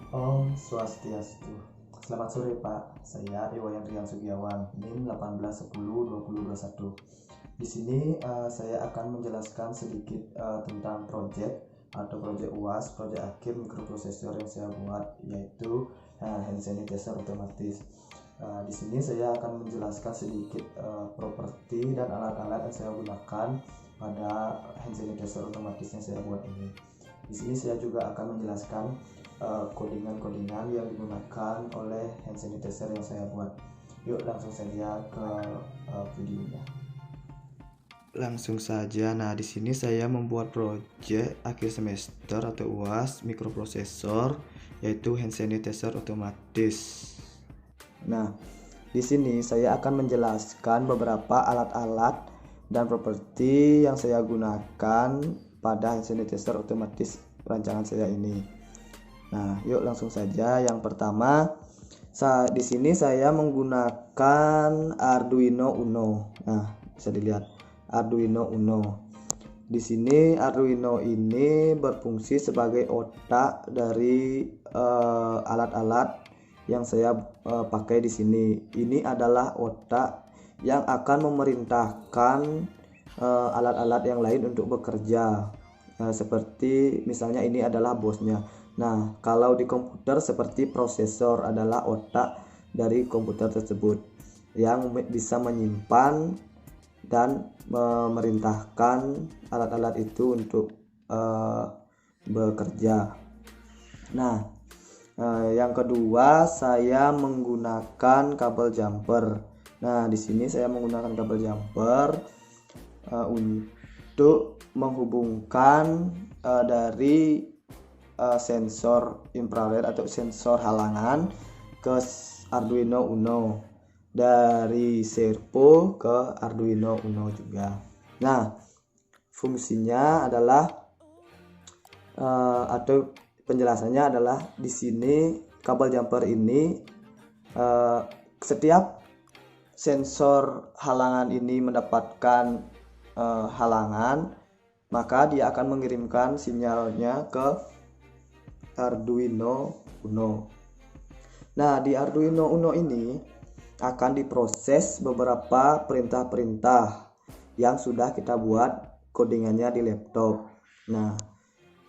Om Swastiastu. Selamat sore Pak, saya Iwayan Rian Sugiawan, NIM 18102021. Di sini saya akan menjelaskan sedikit tentang project atau project UAS, project akhir mikroprosesor yang saya buat, yaitu hand sanitizer otomatis. Di sini saya akan menjelaskan sedikit properti dan alat-alat yang saya gunakan pada hand sanitizer otomatis yang saya buat ini. Di sini saya juga akan menjelaskan codingan-codingan yang digunakan oleh hand sanitizer yang saya buat. Yuk langsung saja ke videonya. Langsung saja. Nah, di sini saya membuat project akhir semester atau UAS mikroprosesor, yaitu hand sanitizer otomatis. Nah, di sini saya akan menjelaskan beberapa alat-alat dan properti yang saya gunakan pada hand sanitizer otomatis rancangan saya ini. Nah, yuk langsung saja. Yang pertama, di sini saya menggunakan Arduino Uno. Nah, bisa dilihat Arduino Uno. Di sini Arduino ini berfungsi sebagai otak dari alat-alat yang saya pakai di sini. Ini adalah otak yang akan memerintahkan alat-alat yang lain untuk bekerja. Seperti misalnya ini adalah bosnya. Nah, kalau di komputer seperti prosesor adalah otak dari komputer tersebut yang bisa menyimpan dan memerintahkan alat-alat itu untuk bekerja. Nah, yang kedua saya menggunakan kabel jumper. Nah, di sini saya menggunakan kabel jumper untuk menghubungkan dari sensor infrared atau sensor halangan ke Arduino Uno, dari servo ke Arduino Uno juga. Nah, fungsinya adalah atau penjelasannya adalah di sini kabel jumper ini setiap sensor halangan ini mendapatkan halangan, maka dia akan mengirimkan sinyalnya ke Arduino Uno. Nah, di Arduino Uno ini akan diproses beberapa perintah-perintah yang sudah kita buat codingannya di laptop. Nah,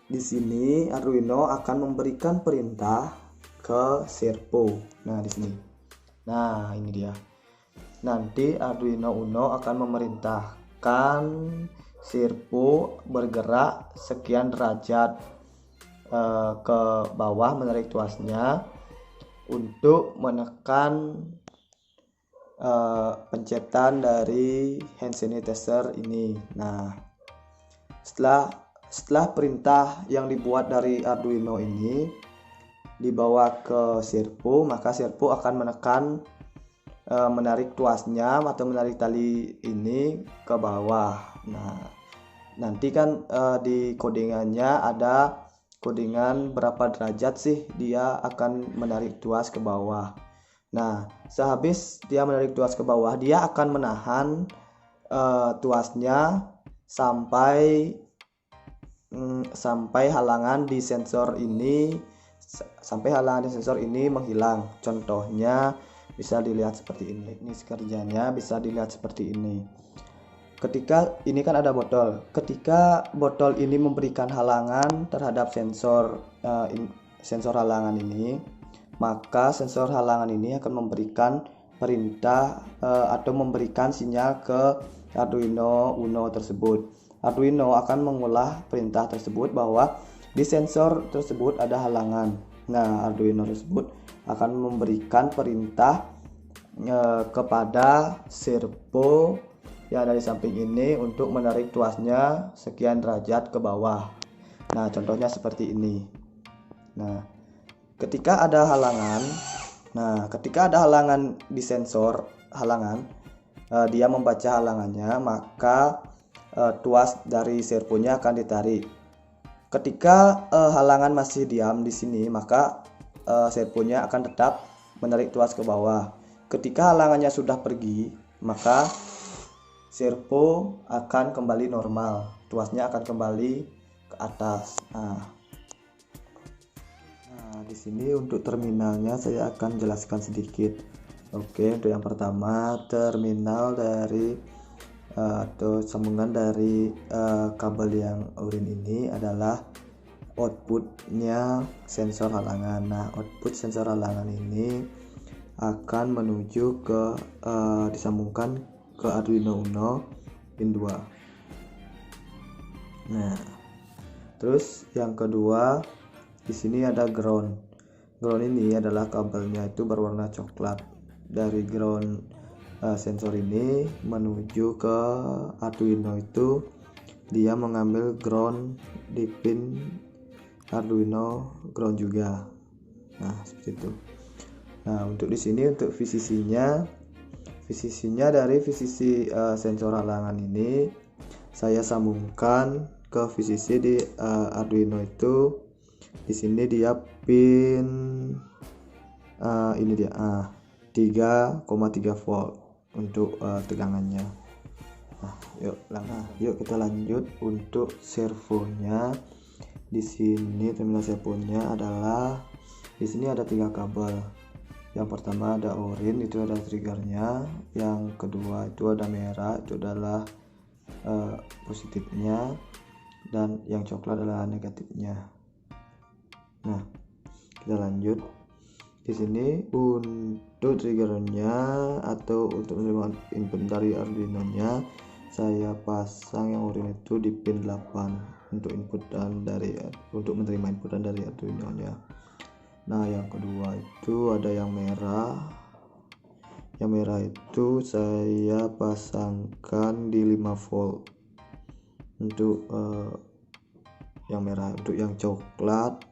di sini Arduino akan memberikan perintah ke servo. Nah, di sini. Nah, ini dia. Nanti Arduino Uno akan memerintahkan servo bergerak sekian derajat ke bawah, menarik tuasnya untuk menekan pencetan dari hand sanitizer ini. Nah, setelah perintah yang dibuat dari Arduino ini dibawa ke servo, maka servo akan menekan menarik tuasnya atau menarik tali ini ke bawah. Nah, nanti kan di codingannya ada codingan berapa derajat sih dia akan menarik tuas ke bawah. Nah, sehabis dia menarik tuas ke bawah, dia akan menahan tuasnya sampai halangan di sensor ini menghilang. Contohnya bisa dilihat seperti ini. Ini kerjanya bisa dilihat seperti ini. Ketika ini kan ada botol, ketika botol ini memberikan halangan terhadap sensor halangan ini, maka sensor halangan ini akan memberikan perintah atau memberikan sinyal ke Arduino Uno tersebut. Arduino akan mengolah perintah tersebut bahwa di sensor tersebut ada halangan. Nah, Arduino tersebut akan memberikan perintah kepada servo yang ada di samping ini untuk menarik tuasnya sekian derajat ke bawah. Nah, contohnya seperti ini. Nah, ketika ada halangan di sensor halangan, dia membaca halangannya, maka tuas dari servonya akan ditarik. Ketika halangan masih diam di sini, maka servonya akan tetap menarik tuas ke bawah. Ketika halangannya sudah pergi, maka servo akan kembali normal, tuasnya akan kembali ke atas. Nah, Nah, di sini untuk terminalnya saya akan jelaskan sedikit. Oke, untuk yang pertama, terminal dari atau sambungan dari kabel yang urin ini adalah outputnya sensor halangan. Nah, output sensor halangan ini akan menuju ke disambungkan ke Arduino Uno pin 2. Nah, terus yang kedua, di sini ada ground. Ground ini adalah kabelnya itu berwarna coklat. Dari ground sensor ini menuju ke Arduino itu dia mengambil ground di pin Arduino ground juga. Nah, seperti itu. Nah, untuk di sini untuk VCC-nya dari VCC sensor halangan ini saya sambungkan ke VCC di Arduino itu. Di sini dia pin ini dia 3,3 volt untuk tegangannya. Nah, yuk kita lanjut untuk servonya. Di sini terminal servonya adalah di sini ada 3 kabel. Yang pertama ada orange, itu ada triggernya. Yang kedua itu ada merah, itu adalah positifnya, dan yang coklat adalah negatifnya. Nah, kita lanjut. Di sini untuk triggernya atau untuk menerima input dari Arduino-nya, saya pasang yang orange itu di pin 8 untuk untuk menerima inputan dari Arduino-nya. Nah, yang kedua itu ada yang merah. Yang merah itu saya pasangkan di 5 volt untuk yang merah. Untuk yang coklat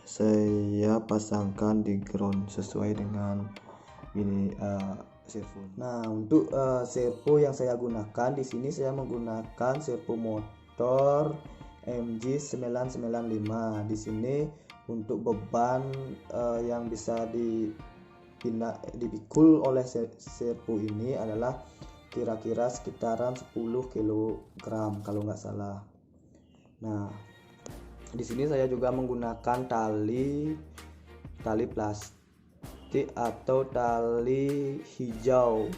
saya pasangkan di ground sesuai dengan ini servo. Nah, untuk servo yang saya gunakan di sini, saya menggunakan servo motor MG995. Di sini untuk beban yang bisa dipikul oleh servo ini adalah kira-kira sekitaran 10 kg kalau nggak salah. Nah, di sini saya juga menggunakan tali plastik atau tali hijau.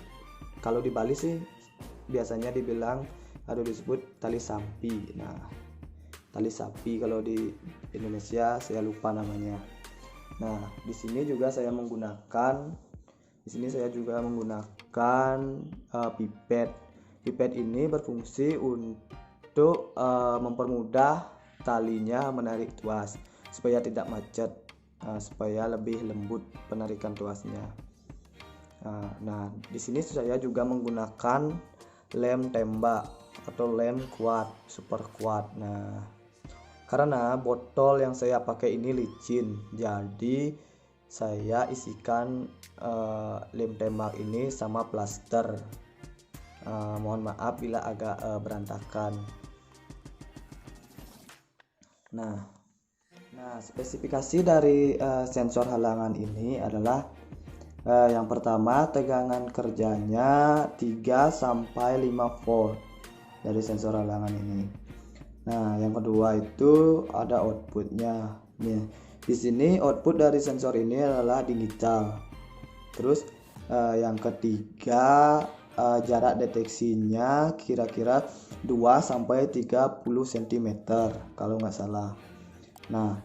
Kalau di Bali sih biasanya disebut tali sapi. Nah, tali sapi kalau di Indonesia saya lupa namanya. Nah, di sini saya juga menggunakan pipet. Pipet ini berfungsi untuk mempermudah talinya menarik tuas supaya tidak macet, supaya lebih lembut penarikan tuasnya. Nah, di sini saya juga menggunakan lem tembak atau lem kuat, super kuat. Nah, karena botol yang saya pakai ini licin, jadi saya isikan lem tembak ini sama plaster. Mohon maaf bila agak berantakan. Nah, spesifikasi dari sensor halangan ini adalah yang pertama, tegangan kerjanya 3-5 volt dari sensor halangan ini. Nah, yang kedua itu ada outputnya. Nih, di sini output dari sensor ini adalah digital. Terus yang ketiga, jarak deteksinya kira-kira 2-30 cm kalau nggak salah. Nah,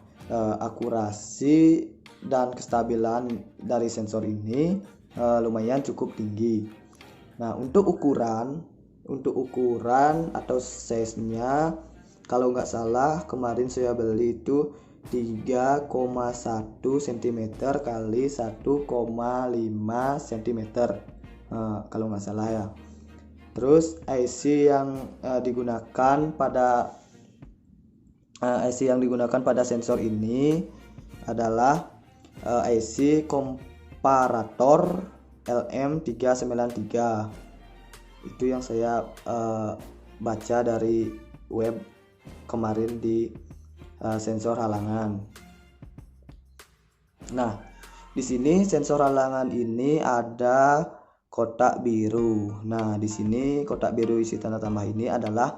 akurasi dan kestabilan dari sensor ini lumayan cukup tinggi. Nah, untuk ukuran atau size-nya kalau nggak salah kemarin saya beli itu 3,1 cm kali 1,5 cm kalau nggak salah ya. Terus IC yang digunakan pada sensor ini adalah IC komparator LM393. Itu yang saya baca dari web kemarin di sensor halangan. Nah, di sini sensor halangan ini ada kotak biru. Nah, di sini kotak biru isi tanda tambah ini adalah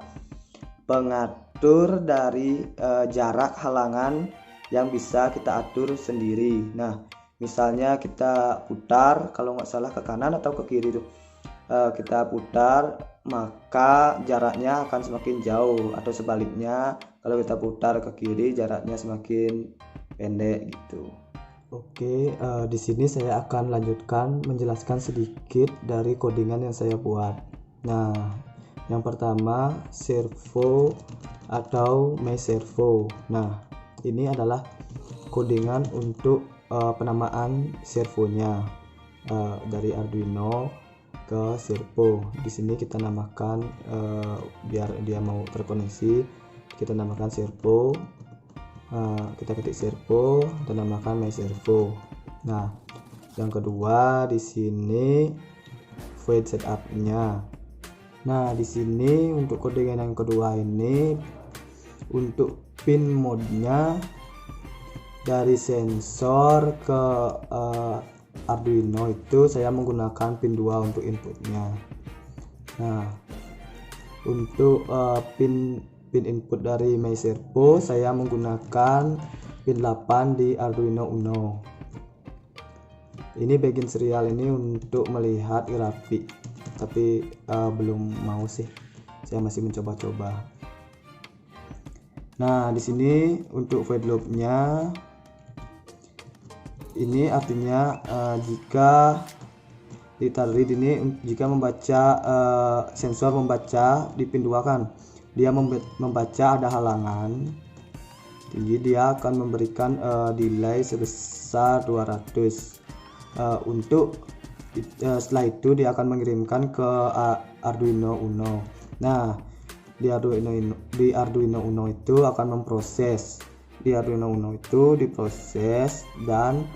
pengatur dari jarak halangan yang bisa kita atur sendiri. Nah, misalnya kita putar, kalau nggak salah ke kanan atau ke kiri tuh, kita putar, maka jaraknya akan semakin jauh, atau sebaliknya kalau kita putar ke kiri jaraknya semakin pendek gitu. Oke, di sini saya akan lanjutkan menjelaskan sedikit dari codingan yang saya buat. Nah, yang pertama servo atau mesh servo. Nah, ini adalah codingan untuk penamaan servonya dari Arduino ke servo. Di sini kita namakan biar dia mau terkoneksi, kita namakan servo. Kita ketik servo dan namakan mesh servo. Nah, yang kedua di sini void setupnya. Nah, di sini untuk codingan yang kedua ini untuk pin mode-nya dari sensor ke Arduino itu saya menggunakan pin 2 untuk inputnya. Nah, untuk pin input dari mesh servo saya menggunakan pin 8 di Arduino Uno. Ini bagian serial ini untuk melihat grafik, tapi belum mau sih, saya masih mencoba-coba. Nah, di sini untuk void loop-nya ini artinya jika ditaruh ini, jika membaca sensor membaca di pin 2 kan, dia membaca ada halangan tinggi, dia akan memberikan delay sebesar 200. Untuk setelah itu dia akan mengirimkan ke Arduino Uno. Nah, di Arduino Uno itu akan memproses, di Arduino Uno itu diproses, dan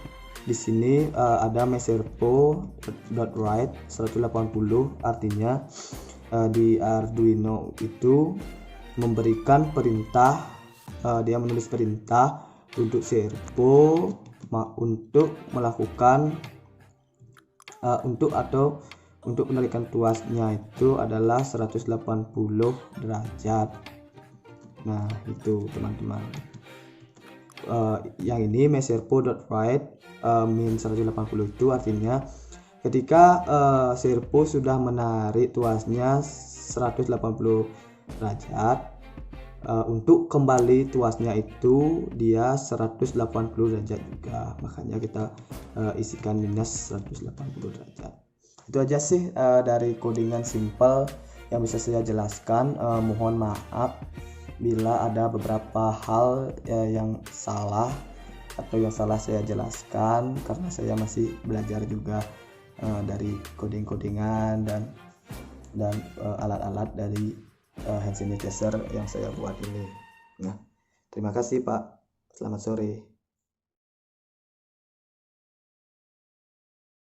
di sini ada mesh servo.write 180, artinya di Arduino itu memberikan perintah, dia menulis perintah untuk servo untuk melakukan untuk menarikan tuasnya itu adalah 180 derajat. Nah, itu teman-teman. Yang ini mesh servo.write min 180 itu artinya ketika servo sudah menarik tuasnya 180 derajat, untuk kembali tuasnya itu dia 180 derajat juga, makanya kita isikan minus 180 derajat. Itu aja sih dari codingan simple yang bisa saya jelaskan. Mohon maaf bila ada beberapa hal yang salah atau yang salah saya jelaskan, karena saya masih belajar juga dari codingan dan alat-alat dari hand sanitizer yang saya buat ini. Nah, terima kasih Pak. Selamat sore.